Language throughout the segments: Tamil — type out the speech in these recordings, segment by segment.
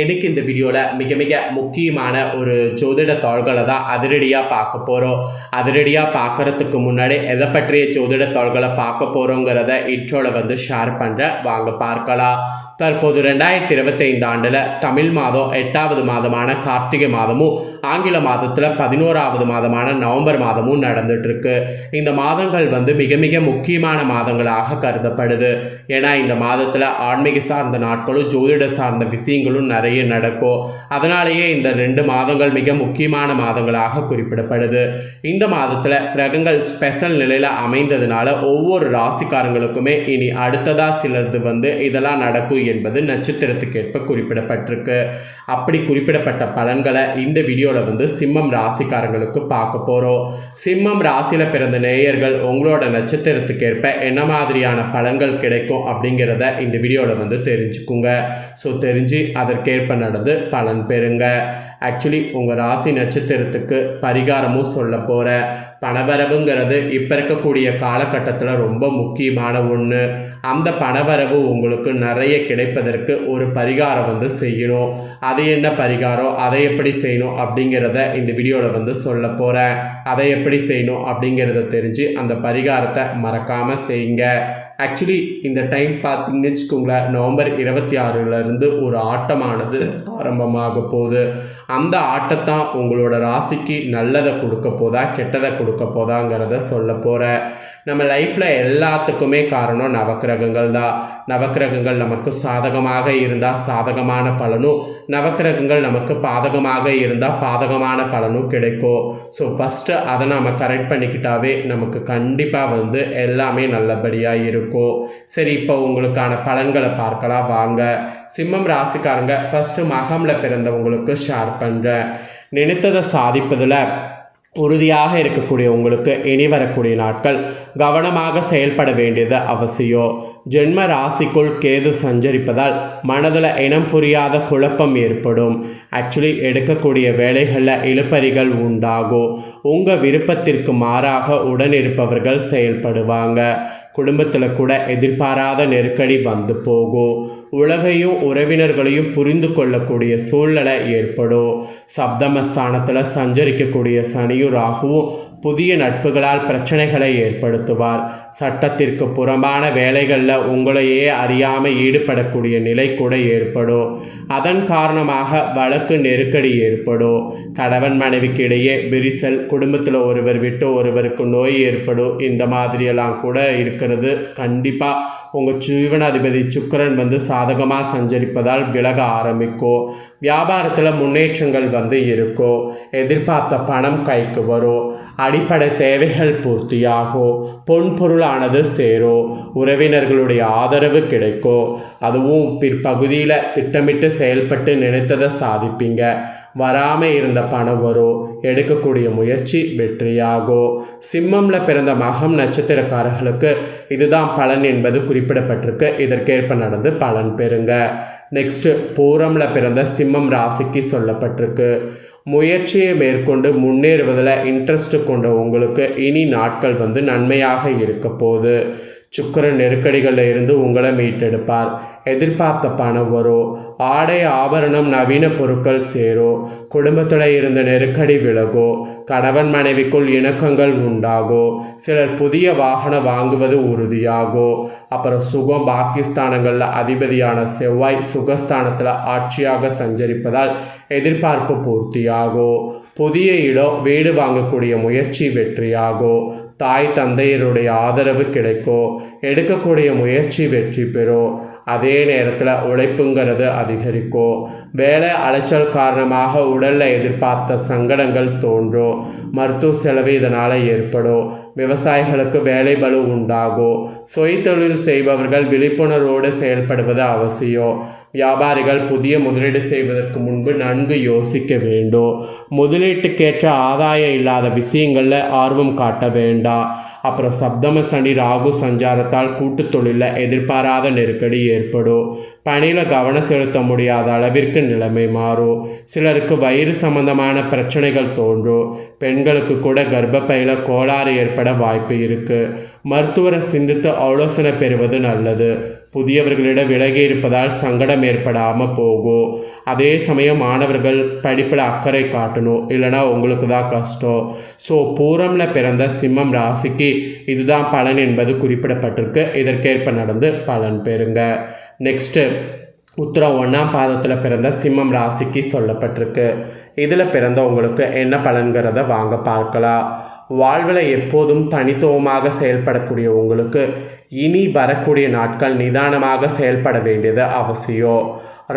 இன்னைக்கு இந்த வீடியோவில் மிக மிக முக்கியமான ஒரு ஜோதிட தாள்களை தான் அதிரடியாக பார்க்க போகிறோம். அதிரடியாக பார்க்குறதுக்கு முன்னாடி எதை பற்றிய ஜோதிட தாள்களை பார்க்க போகிறோங்கிறத இன்ட்ரோவில் ஷேர் பண்ணுறேன், வாங்க பார்க்கலாம். தற்போது 2025 ஆண்டில் தமிழ் மாதம் 8வது மாதமான கார்த்திகை மாதமும் ஆங்கில மாதத்தில் 11வது மாதமான நவம்பர் மாதமும் நடந்துட்டுருக்கு. இந்த மாதங்கள் மிக மிக முக்கியமான மாதங்களாக கருதப்படுது. ஏன்னா இந்த மாதத்தில் ஆன்மீக சார்ந்த நாட்களும் ஜோதிட சார்ந்த விஷயங்களும் நிறைய நடக்கும். அதனாலேயே இந்த 2 மாதங்கள் மிக முக்கியமான மாதங்களாக குறிப்பிடப்படுது. இந்த மாதத்தில் கிரகங்கள் ஸ்பெஷல் நிலையில் அமைந்ததுனால ஒவ்வொரு ராசிக்காரங்களுக்குமே இனி அடுத்ததாக சிலது இதெல்லாம் நடக்கும் என்பது நட்சத்திரத்துக்கேற்ப குறிப்பிடப்பட்டிருக்கு. அப்படி குறிப்பிடப்பட்ட பலன்களை இந்த வீடியோவில் சிம்மம் ராசிக்காரங்களுக்கு பார்க்க போகிறோம். சிம்மம் ராசியில் பிறந்த நேயர்கள் உங்களோட நட்சத்திரத்துக்கேற்ப என்ன மாதிரியான பலன்கள் கிடைக்கும் அப்படிங்கிறத இந்த வீடியோவில் தெரிஞ்சுக்குங்க. ஸோ தெரிஞ்சு அதற்கேற்ப நடந்து பலன் பெறுங்க. ஆக்சுவலி உங்கள் ராசி நட்சத்திரத்துக்கு பரிகாரமும் சொல்ல போகிறேன். பணவரவுங்கிறது இப்போ இருக்கக்கூடிய காலகட்டத்தில் ரொம்ப முக்கியமான ஒன்று. அந்த பணவரவு உங்களுக்கு நிறைய கிடைப்பதற்கு ஒரு பரிகாரம் செய்யணும். அது என்ன பரிகாரம், அதை எப்படி செய்யணும் அப்படிங்கிறத இந்த வீடியோவில் சொல்ல போகிறேன். அதை எப்படி செய்யணும் அப்படிங்கிறத தெரிஞ்சு அந்த பரிகாரத்தை மறக்காமல் செய்யுங்க. ஆக்சுவலி இந்த டைம் பார்த்தீங்கன்னு வச்சுக்கோங்களேன், நவம்பர் 26 ஒரு ஆட்டமானது ஆரம்பமாக போகுது. அந்த ஆட்டத்தான் உங்களோட ராசிக்கு நல்லதை கொடுக்க போதா கெட்டதை கொடுக்க போதாங்கிறத சொல்ல போகிறேன். நம்ம லைஃப்பில் எல்லாத்துக்குமே காரணம் நவக்கிரகங்கள் தான். நவக்கிரகங்கள் நமக்கு சாதகமாக இருந்தால் சாதகமான பலனும், நவக்கிரகங்கள் நமக்கு பாதகமாக இருந்தால் பாதகமான பலனும் கிடைக்கும். ஸோ ஃபஸ்ட்டு அதை நம்ம கரெக்ட் பண்ணிக்கிட்டாவே நமக்கு கண்டிப்பாக எல்லாமே நல்லபடியாக இருக்கும். சரி, இப்போ உங்களுக்கான பலன்களை பார்க்கலாம் வாங்க. சிம்மம் ராசிக்காரங்க ஃபஸ்ட்டு மகமில் பிறந்தவங்களுக்கு ஷேர் பண்ணுறேன். நினைத்ததை சாதிப்பதில் உறுதியாக இருக்கக்கூடிய உங்களுக்கு இனி வரக்கூடிய நாட்கள் கவனமாக செயல்பட வேண்டியது அவசியம். ஜென்ம ராசிக்குள் கேது சஞ்சரிப்பதால் மனதில் இனம் புரியாத குழப்பம் ஏற்படும். ஆக்சுவலி எடுக்கக்கூடிய வேலைகளில் இழுபறிகள் உண்டாகும். உங்கள் விருப்பத்திற்கு மாறாக உடன் இருப்பவர்கள் செயல்படுவாங்க. குடும்பத்தில் கூட எதிர்பாராத நெருக்கடி போகும். உலகையும் உறவினர்களையும் புரிந்து கொள்ளக்கூடிய சூழ்நிலை ஏற்படும். சப்தமஸ்தானத்தில் சஞ்சரிக்கக்கூடிய சனியும் ராகுவும் புதிய நட்புகளால் பிரச்சனைகளை ஏற்படுத்துவார். சட்டத்திற்கு புறம்பான வேலைகளில் உங்களையே அறியாமல் ஈடுபடக்கூடிய நிலை கூட ஏற்படும். அதன் காரணமாக வழக்கு நெருக்கடி ஏற்படும். கணவன் மனைவிக்கு இடையே விரிசல், குடும்பத்தில் ஒருவர் விட்டு ஒருவருக்கு நோய் ஏற்படும். இந்த மாதிரியெல்லாம் கூட இருக்கிறது. கண்டிப்பாக உங்கள் ஜீவனாதிபதி சுக்கிரன் சாதகமாக சஞ்சரிப்பதால் விலக ஆரம்பிக்கும். வியாபாரத்தில் முன்னேற்றங்கள் இருக்கும். எதிர்பார்த்த பணம் கைக்கு வரும். அடிப்படை தேவைகள் பூர்த்தியாகும். பொன்பொருளானது சேரும். உறவினர்களுடைய ஆதரவு கிடைக்கும். அதுவும் பிற்பகுதியில் திட்டமிட்டு செயல்பட்டு நினைத்ததை சாதிப்பீங்க. வராமல் இருந்த பணம் வரும். எடுக்கக்கூடிய முயற்சி வெற்றியாகும். சிம்மமில் பிறந்த மகம் நட்சத்திரக்காரர்களுக்கு இதுதான் பலன் என்பது குறிப்பிடப்பட்டிருக்கு. இதற்கேற்ப நடந்து பலன் பெறுங்க. நெக்ஸ்ட்டு பூரமில் பிறந்த சிம்மம் ராசிக்கு சொல்லப்பட்டிருக்கு. முயற்சியை மேற்கொண்டு முன்னேறுவதில் இன்ட்ரெஸ்ட் கொண்ட உங்களுக்கு இனி நாட்கள் நன்மையாக இருக்க போகுது. சுக்கிரன் நெருக்கடிகளில் இருந்து உங்களை மீட்டெடுப்பார். எதிர்பார்த்த பணம் வரும். ஆடை ஆபரணம் நவீன பொருட்கள் சேரும். குடும்பத்தில் இருந்த நெருக்கடி விலகும். கணவன் மனைவிக்குள் இணக்கங்கள் உண்டாகும். சிலர் புதிய வாகனம் வாங்குவது உறுதியாகும். அப்புறம் சுகம், பாக்கியஸ்தானங்களில் அதிபதியான செவ்வாய் சுகஸ்தானத்தில் ஆட்சியாக சஞ்சரிப்பதால் எதிர்பார்ப்பு பூர்த்தியாகும். புதிய இடம், வீடு வாங்கக்கூடிய முயற்சி வெற்றியாகும். தாய் தந்தையருடைய ஆதரவு கிடைக்கும். எடுக்கக்கூடிய முயற்சி வெற்றி பெறும். அதே நேரத்தில் உழைப்புங்கிறது அதிகரிக்கும். வேலை அலைச்சல் காரணமாக உடலில் எதிர்பார்த்த சங்கடங்கள் தோன்றும். மருத்துவ செலவு இதனால் ஏற்படும். விவசாயிகளுக்கு வேலை பளு உண்டாகும். சுயதொழில் செய்பவர்கள் விழிப்புணர்வோடு செயல்படுவது அவசியம். வியாபாரிகள் புதிய முதலீடு செய்வதற்கு முன்பு நன்கு யோசிக்க வேண்டும். முதலீட்டுக்கேற்ற ஆதாயம் இல்லாத விஷயங்களில் ஆர்வம் காட்ட வேண்டாம். அப்புறம் சப்தம சனி ராகு சஞ்சாரத்தால் கூட்டு தொழிலில் எதிர்பாராத நெருக்கடி ஏற்படும். பணியில் கவனம் செலுத்த முடியாத அளவிற்கு நிலைமை மாறும். சிலருக்கு வயிறு சம்பந்தமான பிரச்சனைகள் தோன்றும். பெண்களுக்கு கூட கர்ப்பப்பையில் கோளாறு ஏற்பட வாய்ப்பு இருக்குது. மருத்துவரை சிந்தித்து ஆலோசனை பெறுவது நல்லது. புதியவர்களிடம் விலகி இருப்பதால் சங்கடம் ஏற்படாமல் போகும். அதே சமயம் மாணவர்கள் படிப்பில் அக்கறை காட்டணும், இல்லைனா உங்களுக்கு தான் கஷ்டம். ஸோ பூரமில் பிறந்த சிம்மம் ராசிக்கு இதுதான் பலன் என்பது குறிப்பிடப்பட்டிருக்கு. இதற்கேற்ப நடந்து பலன் பெறுங்க. நெக்ஸ்ட்டு உத்திரம் 1ஆம் பாதத்தில் பிறந்த சிம்மம் ராசிக்கு சொல்லப்பட்டிருக்கு. இதில் பிறந்த உங்களுக்கு என்ன பலன்கிறத வாங்க பார்க்கலாம். வாழ்வில் எப்போதும் தனித்துவமாக செயல்படக்கூடிய உங்களுக்கு இனி வரக்கூடிய நாட்கள் நிதானமாக செயல்பட வேண்டியது அவசியம்.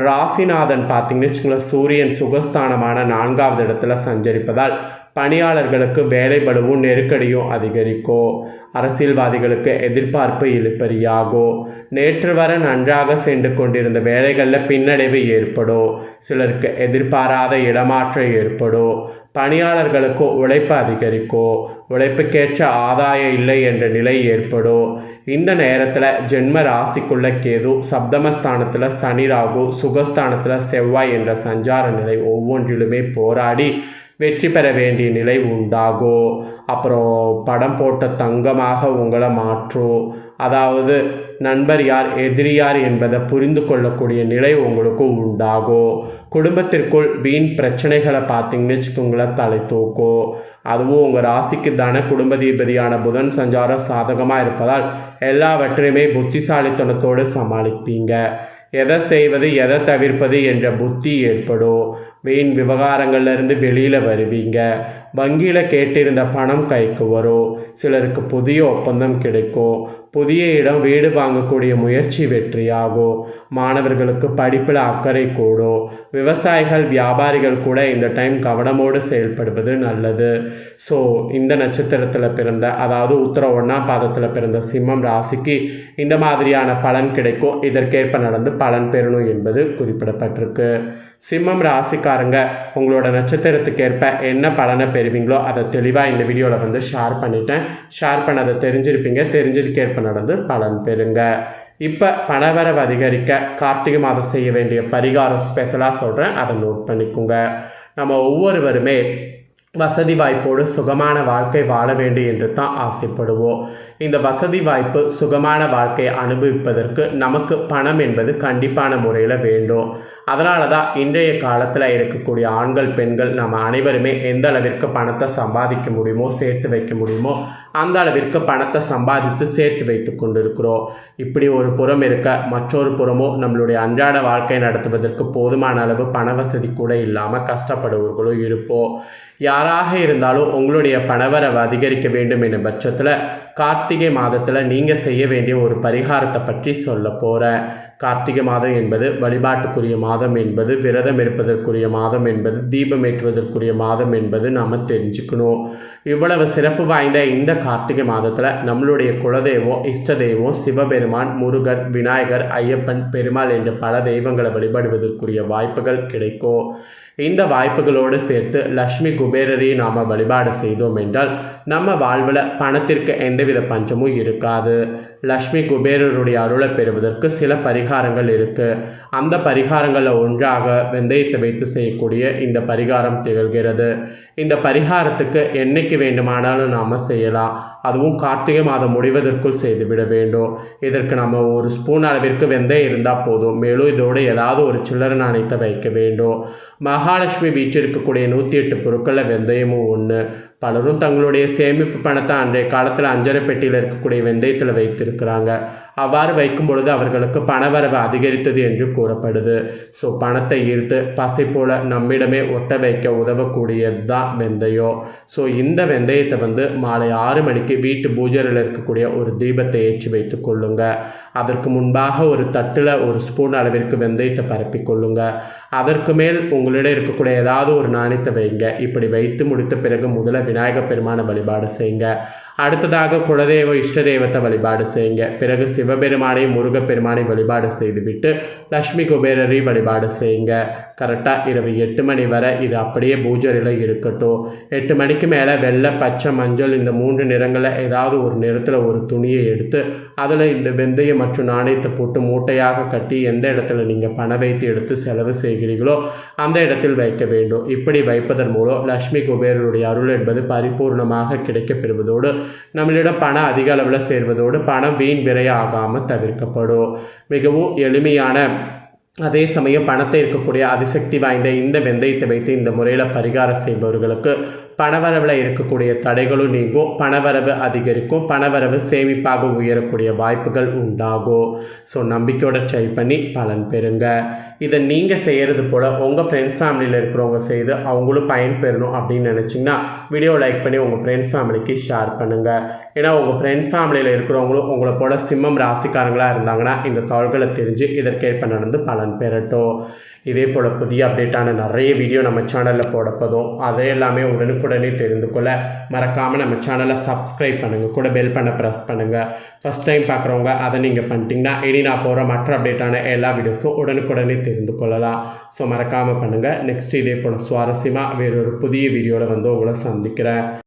ராசிநாதன் பார்த்தீங்கன்னு வச்சுக்கோங்களேன், சூரியன் சுகஸ்தானமான 4வது இடத்துல சஞ்சரிப்பதால் பணியாளர்களுக்கு வேலைபளுவும் நெருக்கடியும் அதிகரிக்கும். அரசியல்வாதிகளுக்கு எதிர்பார்ப்பு இழுபறியாகும். நேற்று வர நன்றாக சென்று கொண்டிருந்த வேலைகளில் பின்னடைவு ஏற்படும். சிலருக்கு எதிர்பாராத இடமாற்றம் ஏற்படும். பணியாளர்களுக்கு உழைப்பு அதிகரிக்கும். உழைப்புக்கேற்ற ஆதாயம் இல்லை என்ற நிலை ஏற்படும். இந்த நேரத்தில் ஜென்ம ராசிக்குள்ள கேது, சப்தமஸ்தானத்தில் சனி, ராகு, சுகஸ்தானத்தில் செவ்வாய் என்ற சஞ்சார நிலை ஒவ்வொன்றிலுமே போராடி வெற்றி பெற வேண்டிய நிலை உண்டாகும். அப்புறம் படம் போட்ட தங்கமாக உங்களை மாற்றும். அதாவது நண்பர் யார் எதிரி யார் என்பதை புரிந்து கொள்ளக்கூடிய நிலை உங்களுக்கு உண்டாகும். குடும்பத்திற்குள் வீண் பிரச்சனைகளை பார்த்தீங்கன்னு வச்சுக்கோங்களேன் தலை தூக்கும். அதுவும் உங்கள் ராசிக்கு தன குடும்பதிபதியான புதன் சஞ்சாரம் சாதகமாக இருப்பதால் எல்லாவற்றையுமே புத்திசாலித்தனத்தோடு சமாளிப்பீங்க. எதை செய்வது எதை தவிர்ப்பது என்ற புத்தி ஏற்படும். வீண் விவகாரங்கள்லேருந்து வெளியில் வருவீங்க. வங்கியில் கேட்டிருந்த பணம் கைக்கு வரும். சிலருக்கு புதிய ஒப்பந்தம் கிடைக்கும். புதிய இடம் வீடு வாங்கக்கூடிய முயற்சி வெற்றியாகும். மாணவர்களுக்கு படிப்பில் அக்கறை கூடும். விவசாயிகள் வியாபாரிகள் கூட இந்த டைம் கவனமோடு செயல்படுவது நல்லது. ஸோ இந்த நட்சத்திரத்தில் பிறந்த, அதாவது உத்திரம் 1ஆம் பாதத்தில் பிறந்த சிம்மம் ராசிக்கு இந்த மாதிரியான பலன் கிடைக்கும். இதற்கேற்ப நடந்து பலன் பெறணும் என்பது குறிப்பிடப்பட்டிருக்கு. சிம்மம் ராசிக்காரங்க உங்களோட நட்சத்திரத்துக்கேற்ப என்ன பலனை பெறுவீங்களோ அதை தெளிவாக இந்த வீடியோவில் ஷேர் பண்ணிட்டேன். ஷேர் பண்ணதை தெரிஞ்சிருப்பீங்க. தெரிஞ்சதுக்கேற்ப நடந்து பலன் பெறுங்க. இப்போ பணவரவு அதிகரிக்க கார்த்திகை மாதம் செய்ய வேண்டிய பரிகாரம் ஸ்பெஷலாக சொல்கிறேன், அதை நோட் பண்ணிக்கோங்க. நம்ம ஒவ்வொருவருமே வசதி வாய்ப்போடு சுகமான வாழ்க்கை வாழ வேண்டும் என்று தான் ஆசைப்படுவோம். இந்த வசதி வாய்ப்பு சுகமான வாழ்க்கையை அனுபவிப்பதற்கு நமக்கு பணம் என்பது கண்டிப்பான முறையில் வேண்டும். அதனால தான் இன்றைய காலத்தில் இருக்கக்கூடிய ஆண்கள் பெண்கள் நம்ம அனைவருமே எந்த அளவிற்கு பணத்தை சம்பாதிக்க முடியுமோ சேர்த்து வைக்க முடியுமோ அந்த அளவிற்கு பணத்தை சம்பாதித்து சேர்த்து வைத்து கொண்டிருக்கிறோம். இப்படி ஒரு புறம் இருக்க மற்றொரு புறமோ நம்மளுடைய அன்றாட வாழ்க்கை நடத்துவதற்கு போதுமான அளவு பண வசதி கூட இல்லாமல் கஷ்டப்படுவர்களும் இருப்போம். யாராக இருந்தாலும் உங்களுடைய பணவரவு அதிகரிக்க வேண்டும் என்ற பட்சத்தில் கார்த்திகை மாதத்தில் நீங்கள் செய்ய வேண்டிய ஒரு பரிகாரத்தை பற்றி சொல்ல போகிறேன். கார்த்திகை மாதம் என்பது வழிபாட்டுக்குரிய மாதம் என்பது, விரதம் இருப்பதற்குரிய மாதம் என்பது, தீபம் ஏற்றுவதற்குரிய மாதம் என்பது நாம் தெரிஞ்சுக்கணும். இவ்வளவு சிறப்பு வாய்ந்த இந்த கார்த்திகை மாதத்தில் நம்மளுடைய குலதெய்வம், இஷ்ட தெய்வம் சிவபெருமான், முருகர், விநாயகர், ஐயப்பன், பெருமாள் என்ற பல தெய்வங்களை வழிபடுவதற்குரிய வாய்ப்புகள் கிடைக்கும். இந்த வாய்ப்புகளோடு சேர்த்து லக்ஷ்மி குபேரரையும் நாம் வழிபாடு செய்தோம் என்றால் நம்ம வாழ்வில் பணத்திற்கு எந்தவித பஞ்சமும் இருக்காது. லக்ஷ்மி குபேரருடைய அருளை பெறுவதற்கு சில பரிகாரங்கள் இருக்குது. அந்த பரிகாரங்களில் ஒன்றாக வெந்தயத்தை வைத்து செய்யக்கூடிய இந்த பரிகாரம் திகழ்கிறது. இந்த பரிகாரத்துக்கு என்னைக்கு வேண்டுமானாலும் நாம் செய்யலாம். அதுவும் கார்த்திகை மாதம் முடிவதற்குள் செய்துவிட வேண்டும். இதற்கு நம்ம ஒரு ஸ்பூன் அளவிற்கு வெந்தயம் இருந்தால் போதும். மேலும் இதோடு ஏதாவது ஒரு சில்லறை நாணயத்தை வைக்க வேண்டும். மகாலட்சுமி வீட்டிற்கக்கூடிய 108 பொருட்களில் வெந்தயமும் ஒன்று. பலரும் தங்களுடைய சேமிப்பு பணத்தை அன்றைய காலத்தில் அஞ்சரை பெட்டியில் இருக்கக்கூடிய வெந்தயத்தில் வைத்திருக்கிறாங்க. அவ்வாறு வைக்கும் பொழுது அவர்களுக்கு பணவரவு அதிகரித்தது என்று கூறப்படுது. ஸோ பணத்தை ஈர்த்து பசை போல நம்மிடமே ஒட்ட வைக்க உதவக்கூடியது தான் வெந்தயம். ஸோ இந்த வெந்தயத்தை மாலை 6 மணிக்கு வீட்டு பூஜையில் இருக்கக்கூடிய ஒரு தீபத்தை ஏற்றி வைத்து கொள்ளுங்க. அதற்கு முன்பாக ஒரு தட்டில் ஒரு ஸ்பூன் அளவிற்கு வெந்தயத்தை பரப்பி கொள்ளுங்க. அதற்கு மேல் உங்களிடம் இருக்கக்கூடிய ஏதாவது ஒரு நாணயத்தை வைங்க. இப்படி வைத்து முடித்த பிறகு முதல்ல விநாயகர் பெருமானை வழிபாடு செய்யுங்க. அடுத்ததாக குலதெய்வ இஷ்ட தெய்வத்தை வழிபாடு செய்யுங்க. பிறகு சிவபெருமானை, முருகப்பெருமானை வழிபாடு செய்துவிட்டு லக்ஷ்மி குபேரரை வழிபாடு செய்யுங்க. கரெக்டாக இரவு 8 மணி வரை இது அப்படியே பூஜையில் இருக்கட்டும். 8 மணிக்கு மேலே வெள்ளை, பச்சை, மஞ்சள் இந்த 3 நிறங்களில் ஏதாவது ஒரு நிறத்தில் ஒரு துணியை எடுத்து அதில் இந்த வெந்தயம் மற்றும் நாணயத்தை போட்டு மூட்டையாக கட்டி எந்த இடத்துல நீங்கள் பணம் வைத்து எடுத்து செலவு செய்கிறீர்களோ அந்த இடத்தில் வைக்க வேண்டும். இப்படி வைப்பதன் மூலம் லக்ஷ்மி குபேரருடைய அருள் என்பது பரிபூர்ணமாக கிடைக்கப்பெறுவதோடு நம்மளிடம் பணம் அதிக அளவில் சேர்வதோடு பணம் வீண் விரையாகாமல் தவிர்க்கப்படும். மிகவும் எளிமையான அதே சமயம் பணத்தை இருக்கக்கூடிய அதிசக்தி வாய்ந்த இந்த வெந்தயத்தை வைத்து இந்த முறையில் பரிகாரம் செய்பவர்களுக்கு பணவரவில் இருக்கக்கூடிய தடைகளும் நீங்கும், பணவரவு அதிகரிக்கும், பணவரவு சேமிப்பாக உயரக்கூடிய வாய்ப்புகள் உண்டாகும். ஸோ நம்பிக்கையோட ட்ரை பண்ணி பலன் பெறுங்க. இதை நீங்கள் செய்கிறது போல் உங்கள் ஃப்ரெண்ட்ஸ் ஃபேமிலியில் இருக்கிறவங்க செய்து அவங்களும் பயன் பெறணும் அப்படின்னு நினச்சிங்கன்னா வீடியோ லைக் பண்ணி உங்கள் ஃப்ரெண்ட்ஸ் ஃபேமிலிக்கு ஷேர் பண்ணுங்கள். ஏன்னா உங்கள் ஃப்ரெண்ட்ஸ் ஃபேமிலியில் இருக்கிறவங்களும் உங்களை போல் சிம்மம் ராசிக்காரங்களாக இருந்தாங்கன்னா இந்த தாள்களை தெரிஞ்சு இதற்கேற்ப நடந்து பலன் பெறட்டும். இதே போல் புதிய அப்டேட்டான நிறைய வீடியோ நம்ம சேனலில் போடப்போதும். அதை எல்லாமே உடனுக்குடனே தெரிந்து கொள்ள மறக்காமல் நம்ம சேனலை சப்ஸ்கிரைப் பண்ணுங்கள், கூட பெல் பண்ண ப்ரெஸ் பண்ணுங்கள். ஃபஸ்ட் டைம் பார்க்குறவங்க அதை நீங்கள் பண்ணிட்டீங்கன்னா இனி நான் போகிற மற்ற அப்டேட்டான எல்லா வீடியோஸும் உடனுக்குடனே தெரிந்து கொள்ளலாம். ஸோ மறக்காமல் பண்ணுங்கள். நெக்ஸ்ட் இதே போல் சுவாரஸ்யமாக வேறொரு புதிய வீடியோவில் வந்து உங்களை சந்திக்கிறேன்.